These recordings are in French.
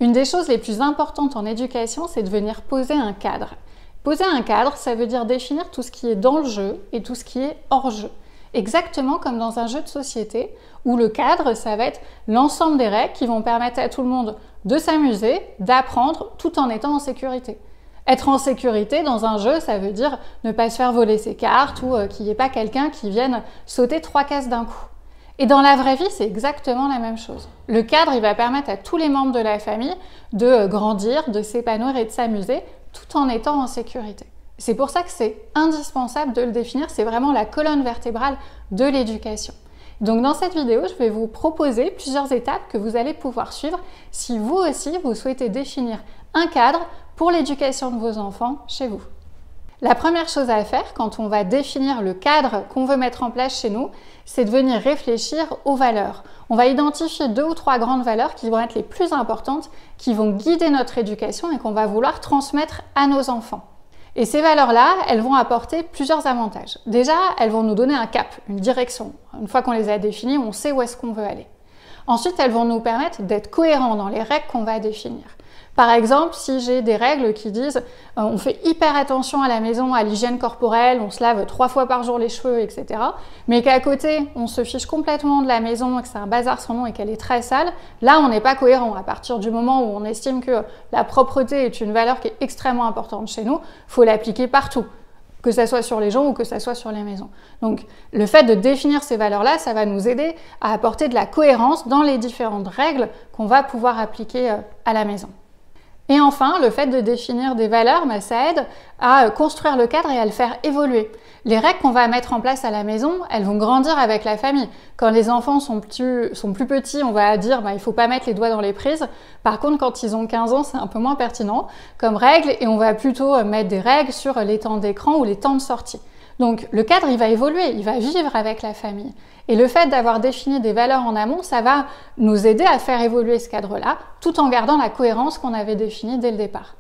Une des choses les plus importantes en éducation, c'est de venir poser un cadre. Poser un cadre, ça veut dire définir tout ce qui est dans le jeu et tout ce qui est hors jeu. Exactement comme dans un jeu de société, où le cadre, ça va être l'ensemble des règles qui vont permettre à tout le monde de s'amuser, d'apprendre, tout en étant en sécurité. Être en sécurité dans un jeu, ça veut dire ne pas se faire voler ses cartes ou qu'il n'y ait pas quelqu'un qui vienne sauter 3 cases d'un coup. Et dans la vraie vie, c'est exactement la même chose. Le cadre, il va permettre à tous les membres de la famille de grandir, de s'épanouir et de s'amuser tout en étant en sécurité. C'est pour ça que c'est indispensable de le définir, c'est vraiment la colonne vertébrale de l'éducation. Donc dans cette vidéo, je vais vous proposer plusieurs étapes que vous allez pouvoir suivre si vous aussi, vous souhaitez définir un cadre pour l'éducation de vos enfants chez vous. La première chose à faire quand on va définir le cadre qu'on veut mettre en place chez nous, c'est de venir réfléchir aux valeurs. On va identifier 2 ou 3 grandes valeurs qui vont être les plus importantes, qui vont guider notre éducation et qu'on va vouloir transmettre à nos enfants. Et ces valeurs-là, elles vont apporter plusieurs avantages. Déjà, elles vont nous donner un cap, une direction. Une fois qu'on les a définies, on sait où est-ce qu'on veut aller. Ensuite, elles vont nous permettre d'être cohérents dans les règles qu'on va définir. Par exemple, si j'ai des règles qui disent on fait hyper attention à la maison, à l'hygiène corporelle, on se lave 3 fois par jour les cheveux, etc. Mais qu'à côté, on se fiche complètement de la maison, que c'est un bazar sans nom et qu'elle est très sale, là, on n'est pas cohérent. À partir du moment où on estime que la propreté est une valeur qui est extrêmement importante chez nous, il faut l'appliquer partout, que ça soit sur les gens ou que ça soit sur les maisons. Donc, le fait de définir ces valeurs-là, ça va nous aider à apporter de la cohérence dans les différentes règles qu'on va pouvoir appliquer à la maison. Et enfin, le fait de définir des valeurs, ça aide à construire le cadre et à le faire évoluer. Les règles qu'on va mettre en place à la maison, elles vont grandir avec la famille. Quand les enfants sont plus petits, on va dire il ne faut pas mettre les doigts dans les prises. Par contre, quand ils ont 15 ans, c'est un peu moins pertinent comme règle et on va plutôt mettre des règles sur les temps d'écran ou les temps de sortie. Donc le cadre, il va évoluer, il va vivre avec la famille. Et le fait d'avoir défini des valeurs en amont, ça va nous aider à faire évoluer ce cadre-là, tout en gardant la cohérence qu'on avait définie dès le départ.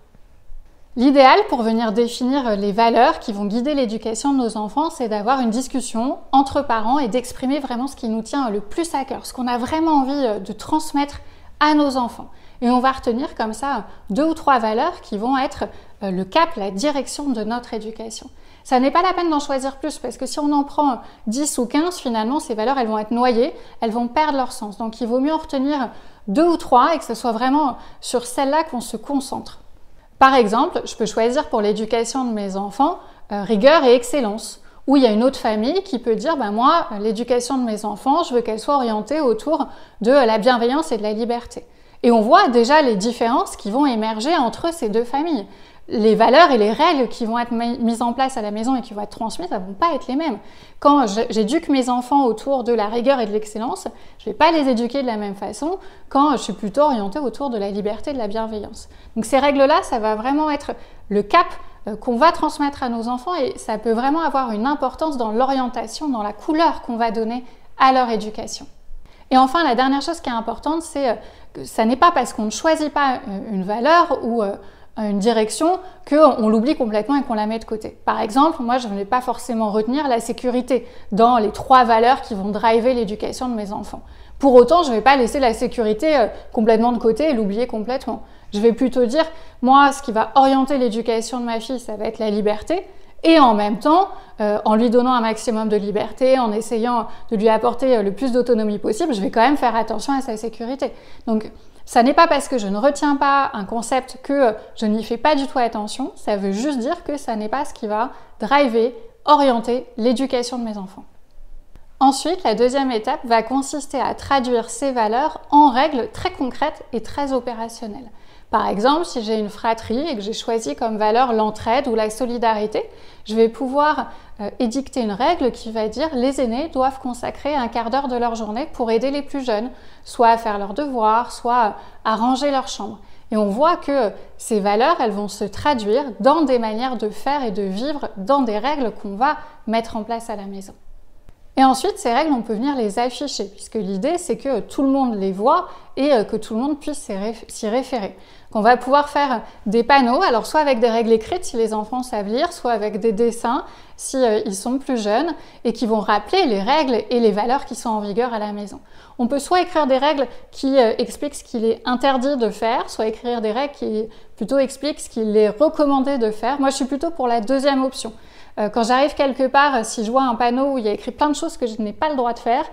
L'idéal pour venir définir les valeurs qui vont guider l'éducation de nos enfants, c'est d'avoir une discussion entre parents et d'exprimer vraiment ce qui nous tient le plus à cœur, ce qu'on a vraiment envie de transmettre à nos enfants. Et on va retenir comme ça 2 ou 3 valeurs qui vont être le cap, la direction de notre éducation. Ça n'est pas la peine d'en choisir plus parce que si on en prend 10 ou 15, finalement, ces valeurs, elles vont être noyées, elles vont perdre leur sens. Donc, il vaut mieux en retenir 2 ou 3 et que ce soit vraiment sur celles-là qu'on se concentre. Par exemple, je peux choisir pour l'éducation de mes enfants rigueur et excellence. Ou il y a une autre famille qui peut dire moi, l'éducation de mes enfants, je veux qu'elle soit orientée autour de la bienveillance et de la liberté. Et on voit déjà les différences qui vont émerger entre ces 2 familles. Les valeurs et les règles qui vont être mises en place à la maison et qui vont être transmises, ça ne vont pas être les mêmes. Quand j'éduque mes enfants autour de la rigueur et de l'excellence, je ne vais pas les éduquer de la même façon quand je suis plutôt orientée autour de la liberté et de la bienveillance. Donc ces règles-là, ça va vraiment être le cap qu'on va transmettre à nos enfants et ça peut vraiment avoir une importance dans l'orientation, dans la couleur qu'on va donner à leur éducation. Et enfin, la dernière chose qui est importante, c'est que ça n'est pas parce qu'on ne choisit pas une valeur ou une direction qu'on l'oublie complètement et qu'on la met de côté. Par exemple, moi je ne vais pas forcément retenir la sécurité dans les 3 valeurs qui vont driver l'éducation de mes enfants. Pour autant, je ne vais pas laisser la sécurité complètement de côté et l'oublier complètement. Je vais plutôt dire, moi ce qui va orienter l'éducation de ma fille, ça va être la liberté et en même temps, en lui donnant un maximum de liberté, en essayant de lui apporter le plus d'autonomie possible, je vais quand même faire attention à sa sécurité. Donc, ça n'est pas parce que je ne retiens pas un concept que je n'y fais pas du tout attention, ça veut juste dire que ça n'est pas ce qui va driver, orienter l'éducation de mes enfants. Ensuite, la deuxième étape va consister à traduire ces valeurs en règles très concrètes et très opérationnelles. Par exemple, si j'ai une fratrie et que j'ai choisi comme valeur l'entraide ou la solidarité, je vais pouvoir édicter une règle qui va dire les aînés doivent consacrer un quart d'heure de leur journée pour aider les plus jeunes, soit à faire leurs devoirs, soit à ranger leur chambre. Et on voit que ces valeurs, elles vont se traduire dans des manières de faire et de vivre, dans des règles qu'on va mettre en place à la maison. Et ensuite, ces règles, on peut venir les afficher, puisque l'idée, c'est que tout le monde les voit et que tout le monde puisse s'y référer. On va pouvoir faire des panneaux, alors soit avec des règles écrites si les enfants savent lire, soit avec des dessins si ils sont plus jeunes et qui vont rappeler les règles et les valeurs qui sont en vigueur à la maison. On peut soit écrire des règles qui expliquent ce qu'il est interdit de faire, soit écrire des règles qui plutôt expliquent ce qu'il est recommandé de faire. Moi, je suis plutôt pour la deuxième option. Quand j'arrive quelque part, si je vois un panneau où il y a écrit plein de choses que je n'ai pas le droit de faire,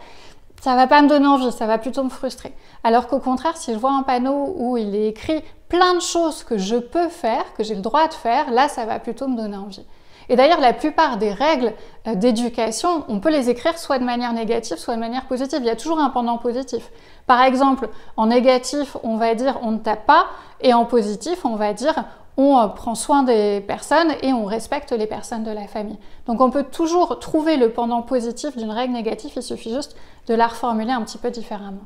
ça va pas me donner envie, ça va plutôt me frustrer. Alors qu'au contraire, si je vois un panneau où il est écrit plein de choses que je peux faire, que j'ai le droit de faire, là, ça va plutôt me donner envie. Et d'ailleurs, la plupart des règles d'éducation, on peut les écrire soit de manière négative, soit de manière positive. Il y a toujours un pendant positif. Par exemple, en négatif, on va dire on ne tape pas, et en positif, on va dire on prend soin des personnes et on respecte les personnes de la famille. Donc on peut toujours trouver le pendant positif d'une règle négative, il suffit juste de la reformuler un petit peu différemment.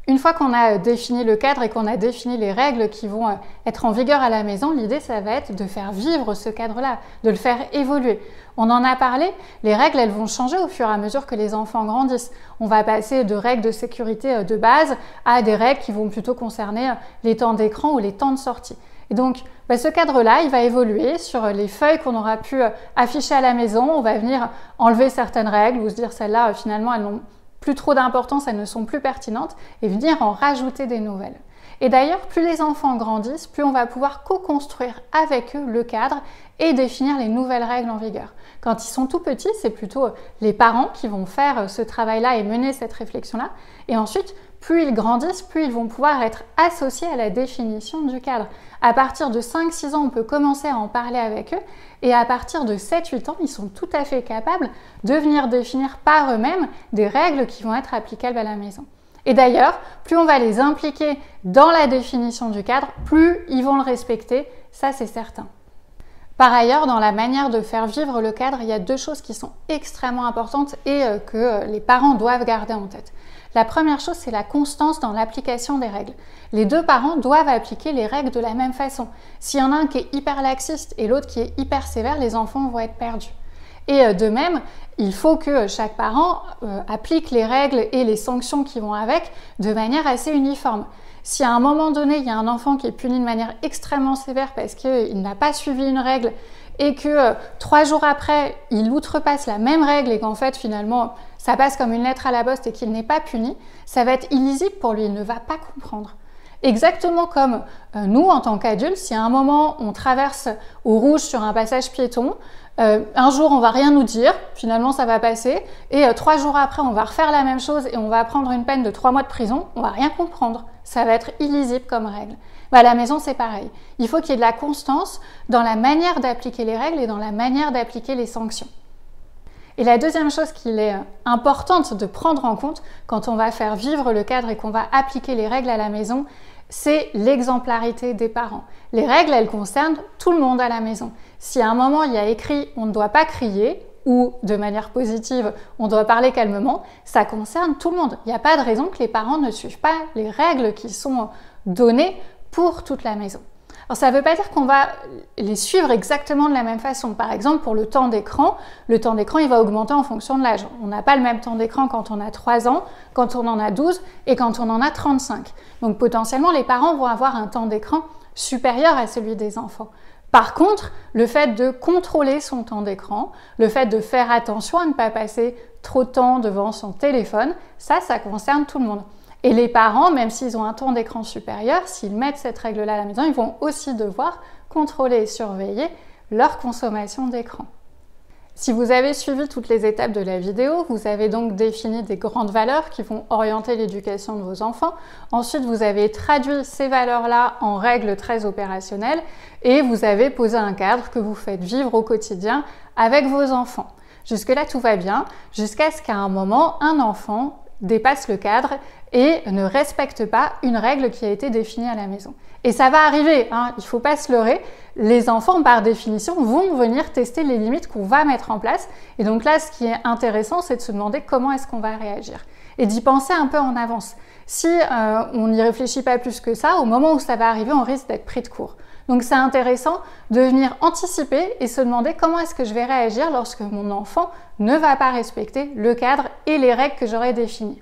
Une fois qu'on a défini le cadre et qu'on a défini les règles qui vont être en vigueur à la maison, l'idée, ça va être de faire vivre ce cadre-là, de le faire évoluer. On en a parlé, les règles, elles vont changer au fur et à mesure que les enfants grandissent. On va passer de règles de sécurité de base à des règles qui vont plutôt concerner les temps d'écran ou les temps de sortie. Et donc, ce cadre-là, il va évoluer sur les feuilles qu'on aura pu afficher à la maison. On va venir enlever certaines règles ou se dire celles-là, finalement, elles n'ont plus trop d'importance, elles ne sont plus pertinentes, et venir en rajouter des nouvelles. Et d'ailleurs, plus les enfants grandissent, plus on va pouvoir co-construire avec eux le cadre et définir les nouvelles règles en vigueur. Quand ils sont tout petits, c'est plutôt les parents qui vont faire ce travail-là et mener cette réflexion-là. Et ensuite, plus ils grandissent, plus ils vont pouvoir être associés à la définition du cadre. À partir de 5-6 ans, on peut commencer à en parler avec eux. Et à partir de 7-8 ans, ils sont tout à fait capables de venir définir par eux-mêmes des règles qui vont être applicables à la maison. Et d'ailleurs, plus on va les impliquer dans la définition du cadre, plus ils vont le respecter, ça c'est certain. Par ailleurs, dans la manière de faire vivre le cadre, il y a deux choses qui sont extrêmement importantes et que les parents doivent garder en tête. La première chose, c'est la constance dans l'application des règles. Les deux parents doivent appliquer les règles de la même façon. S'il y en a un qui est hyper laxiste et l'autre qui est hyper sévère, les enfants vont être perdus. Et de même, il faut que chaque parent applique les règles et les sanctions qui vont avec de manière assez uniforme. Si à un moment donné, il y a un enfant qui est puni de manière extrêmement sévère parce qu'il n'a pas suivi une règle et que 3 jours après, il outrepasse la même règle et qu'en fait, finalement, ça passe comme une lettre à la poste et qu'il n'est pas puni, ça va être illisible pour lui, il ne va pas comprendre. Exactement comme nous, en tant qu'adultes, si à un moment, on traverse au rouge sur un passage piéton, un jour, on va rien nous dire, finalement, ça va passer, et 3 jours après, on va refaire la même chose et on va prendre une peine de 3 mois de prison, on va rien comprendre. Ça va être illisible comme règle. À la maison, c'est pareil. Il faut qu'il y ait de la constance dans la manière d'appliquer les règles et dans la manière d'appliquer les sanctions. Et la deuxième chose qu'il est importante de prendre en compte quand on va faire vivre le cadre et qu'on va appliquer les règles à la maison, c'est l'exemplarité des parents. Les règles, elles concernent tout le monde à la maison. Si à un moment, il y a écrit « on ne doit pas crier », ou de manière positive, on doit parler calmement, ça concerne tout le monde. Il n'y a pas de raison que les parents ne suivent pas les règles qui sont données pour toute la maison. Alors ça ne veut pas dire qu'on va les suivre exactement de la même façon. Par exemple, pour le temps d'écran, il va augmenter en fonction de l'âge. On n'a pas le même temps d'écran quand on a 3 ans, quand on en a 12 et quand on en a 35. Donc potentiellement, les parents vont avoir un temps d'écran supérieur à celui des enfants. Par contre, le fait de contrôler son temps d'écran, le fait de faire attention à ne pas passer trop de temps devant son téléphone, ça concerne tout le monde. Et les parents, même s'ils ont un temps d'écran supérieur, s'ils mettent cette règle-là à la maison, ils vont aussi devoir contrôler et surveiller leur consommation d'écran. Si vous avez suivi toutes les étapes de la vidéo, vous avez donc défini des grandes valeurs qui vont orienter l'éducation de vos enfants. Ensuite, vous avez traduit ces valeurs-là en règles très opérationnelles et vous avez posé un cadre que vous faites vivre au quotidien avec vos enfants. Jusque-là, tout va bien, jusqu'à ce qu'à un moment, un enfant dépasse le cadre et ne respecte pas une règle qui a été définie à la maison. Et ça va arriver, hein, il ne faut pas se leurrer, les enfants par définition vont venir tester les limites qu'on va mettre en place. Et donc là, ce qui est intéressant, c'est de se demander comment est-ce qu'on va réagir et d'y penser un peu en avance. Si on n'y réfléchit pas plus que ça, au moment où ça va arriver, on risque d'être pris de court. Donc c'est intéressant de venir anticiper et se demander comment est-ce que je vais réagir lorsque mon enfant ne va pas respecter le cadre et les règles que j'aurais définies.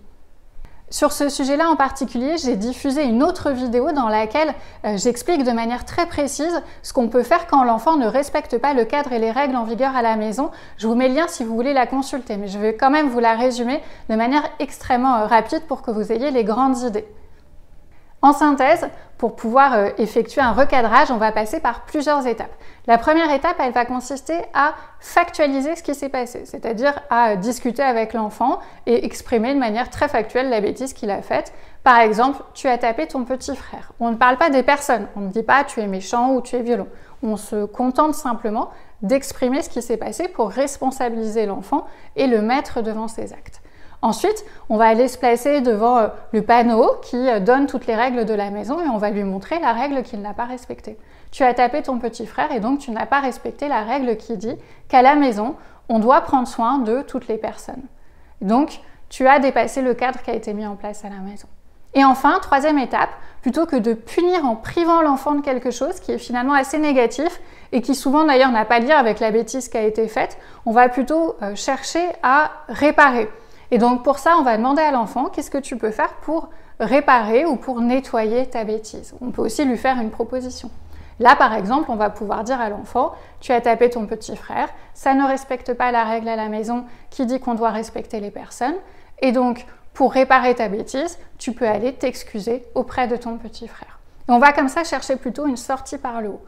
Sur ce sujet-là en particulier, j'ai diffusé une autre vidéo dans laquelle j'explique de manière très précise ce qu'on peut faire quand l'enfant ne respecte pas le cadre et les règles en vigueur à la maison. Je vous mets le lien si vous voulez la consulter, mais je vais quand même vous la résumer de manière extrêmement rapide pour que vous ayez les grandes idées. En synthèse, pour pouvoir effectuer un recadrage, on va passer par plusieurs étapes. La première étape, elle va consister à factualiser ce qui s'est passé, c'est-à-dire à discuter avec l'enfant et exprimer de manière très factuelle la bêtise qu'il a faite. Par exemple, tu as tapé ton petit frère. On ne parle pas des personnes, on ne dit pas tu es méchant ou tu es violent. On se contente simplement d'exprimer ce qui s'est passé pour responsabiliser l'enfant et le mettre devant ses actes. Ensuite, on va aller se placer devant le panneau qui donne toutes les règles de la maison et on va lui montrer la règle qu'il n'a pas respectée. Tu as tapé ton petit frère et donc tu n'as pas respecté la règle qui dit qu'à la maison, on doit prendre soin de toutes les personnes. Donc, tu as dépassé le cadre qui a été mis en place à la maison. Et enfin, troisième étape, plutôt que de punir en privant l'enfant de quelque chose qui est finalement assez négatif et qui souvent d'ailleurs n'a pas de lien avec la bêtise qui a été faite, on va plutôt chercher à réparer. Et donc pour ça, on va demander à l'enfant qu'est-ce que tu peux faire pour réparer ou pour nettoyer ta bêtise. On peut aussi lui faire une proposition. Là, par exemple, on va pouvoir dire à l'enfant « Tu as tapé ton petit frère, ça ne respecte pas la règle à la maison qui dit qu'on doit respecter les personnes. Et donc, pour réparer ta bêtise, tu peux aller t'excuser auprès de ton petit frère. » Et on va comme ça chercher plutôt une sortie par le haut.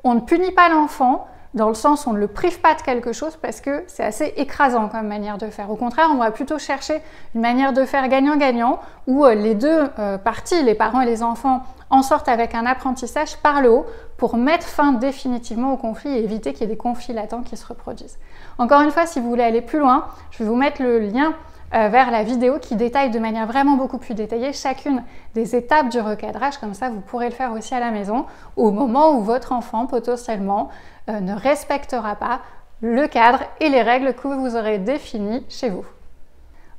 On ne punit pas l'enfant dans le sens où on ne le prive pas de quelque chose parce que c'est assez écrasant comme manière de faire. Au contraire, on va plutôt chercher une manière de faire gagnant-gagnant où les deux parties, les parents et les enfants, en sortent avec un apprentissage par le haut pour mettre fin définitivement au conflit et éviter qu'il y ait des conflits latents qui se reproduisent. Encore une fois, si vous voulez aller plus loin, je vais vous mettre le lien vers la vidéo qui détaille de manière vraiment beaucoup plus détaillée chacune des étapes du recadrage. Comme ça, vous pourrez le faire aussi à la maison au moment où votre enfant potentiellement ne respectera pas le cadre et les règles que vous aurez définies chez vous.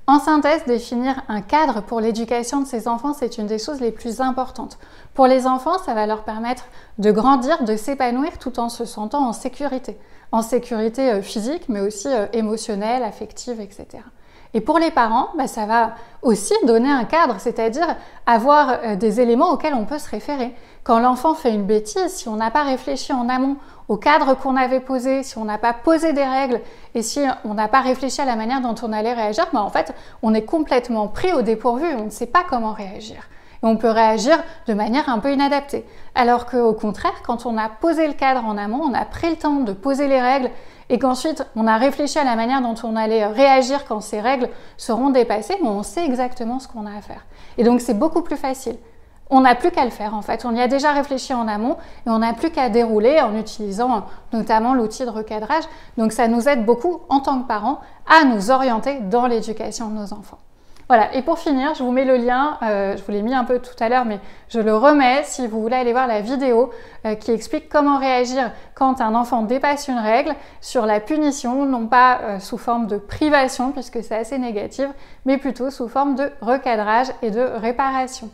En synthèse, définir un cadre pour l'éducation de ses enfants, c'est une des choses les plus importantes. Pour les enfants, ça va leur permettre de grandir, de s'épanouir tout en se sentant en sécurité. En sécurité physique, mais aussi émotionnelle, affective, etc. Et pour les parents, ça va aussi donner un cadre, c'est-à-dire avoir des éléments auxquels on peut se référer. Quand l'enfant fait une bêtise, si on n'a pas réfléchi en amont au cadre qu'on avait posé, si on n'a pas posé des règles et si on n'a pas réfléchi à la manière dont on allait réagir, en fait, on est complètement pris au dépourvu, on ne sait pas comment réagir. Et on peut réagir de manière un peu inadaptée. Alors qu'au contraire, quand on a posé le cadre en amont, on a pris le temps de poser les règles et qu'ensuite on a réfléchi à la manière dont on allait réagir quand ces règles seront dépassées, on sait exactement ce qu'on a à faire. Et donc c'est beaucoup plus facile. On n'a plus qu'à le faire en fait, on y a déjà réfléchi en amont et on n'a plus qu'à dérouler en utilisant notamment l'outil de recadrage. Donc ça nous aide beaucoup en tant que parents à nous orienter dans l'éducation de nos enfants. Voilà, et pour finir, je vous mets le lien, je vous l'ai mis un peu tout à l'heure, mais je le remets si vous voulez aller voir la vidéo qui explique comment réagir quand un enfant dépasse une règle sur la punition, non pas sous forme de privation puisque c'est assez négatif, mais plutôt sous forme de recadrage et de réparation.